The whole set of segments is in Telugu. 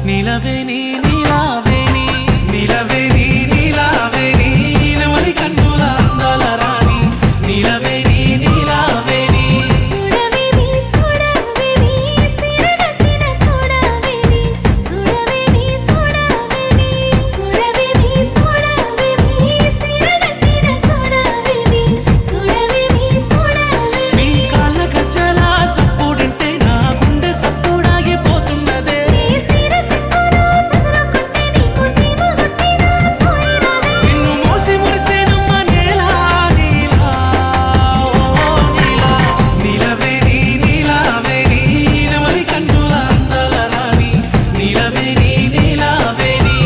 నిలవేని నీలావేని నిలవేని నీలావేని నెమలి కన్నుల అందాల రాణి నిలవేని నీలావేని సుడవేవి సుడవేవి సిరగట్టిన సుడవేవి సుడవేవి సుడవేవి సుడవేవి సుడవేవి సిరగట్టిన సుడవేవి సుడవేవి సుడవేవి నీ కాళ్ళ గజ్జల సప్పుడింటే నా గుండె సప్పుడాగిపోతున్నదే నీ సిరసిక్కులో సదురుకుంటే నీకు సీమ గుట్టిన సోయిరాదే నిన్ను మోసి మురిసేనమ్మ నేలా నీలా ఓ నీలా నిలవేని నీలావేని నెమలి కన్నుల అందాల రాణి నిలవేని నీలావేని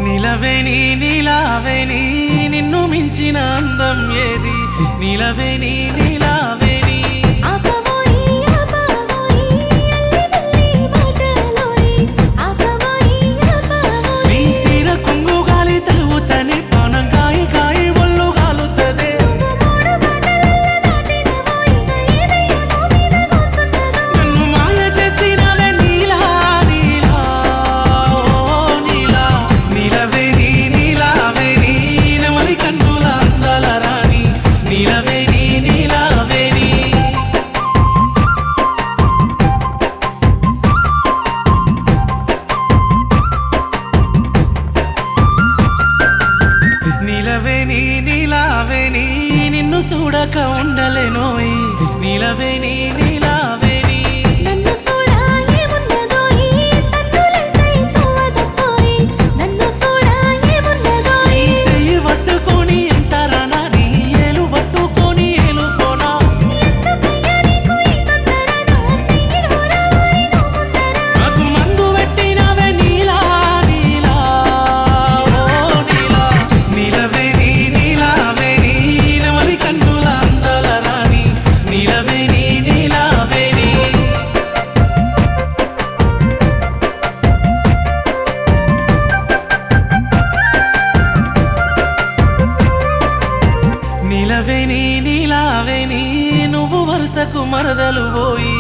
నిలవేని నీలావేని నిన్ను మించిన అందం ఏది నిలవేని నీలావేని ఆపవోయి ఆపవోయి అల్లి మాటలోని ఆపవోయి ఆపవోయి నీ సీర కొంగు గాలి తలుగుతని పానం కాయి కాయి ఒళ్ళు గాలుతదే మూడు మాటలల్ల దాటినవోయి ఏదయ్యో మీద కూసున్నదో నన్ను మాయ చేసినవే నీలా నీలా ఓ నీలా నిలవేని నీలావేని నెమలి కన్నుల అందాల రాణి నిలవేని నీలావేని నిలవేని నీలావేని నిన్ను చూడక ఉండలేనోయ్ నిలవేని నీలావేని నన్ను సోడా ఏమున్నదోయి తన్నులైతే తోవదపోయి నన్ను సోడా నీ ఏమున్నదోయి చెయ్యి పట్టుకొని ఎంతరానా నీ ఏలు పట్టుకొని ఏలుకోనా ఎందుకయ్యా నీకు ఈ తొందర నా సీడు రావోయి నువ్వు ముందర నాకు మందు పెట్టినవే నీలా నీలా ఓ నీలా నిలవేని నీలావేని నెమలి కన్నుల అందాల రాణి నిలవేని నీలావేని నిలవేని నీలావేని నువ్వు వరుసకు మరదలు పోయి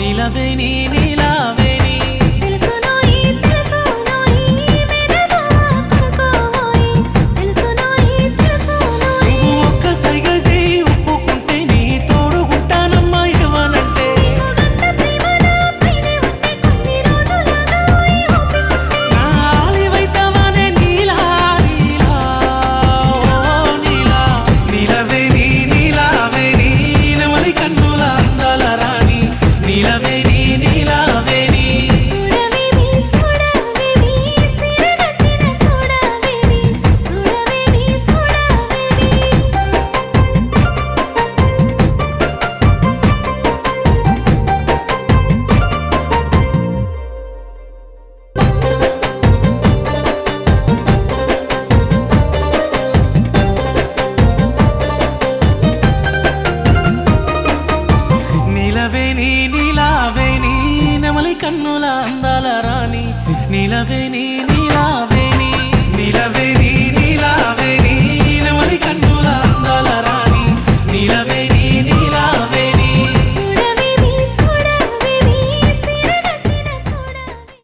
నిలవేని నీలావేని తెలుసునోయి తెలుసునోయి మేరమావా కొనుకోవోయి తెలుసునోయి తెలుసునోయి నువ్వు ఒక్క సైగ చేయి ఒప్పుకుంటే నీ తోడుగుంటానమ్మా ఇవ్వనంటే నీకు గంట ప్రేమ నా పైనే ఉంటే కొన్ని రోజులాగా ఓయి ఓపికుంటే నా ఆలివైతవానే నీలా నీలా ఓ నీలా నిలవేని నీలావేని నెమలి కన్నుల అందాల రాణి నిలవేని నీలావేని సుడవేవి సుడవేవి సిరగట్టిన సుడవేవి సుడవేవి సుడవేవి నిలవేని నీలావేని నెమలి కన్నుల అందాల రాణి నిలవేని నీలావేని నిలవేని నీలావేని నెమలి కన్నుల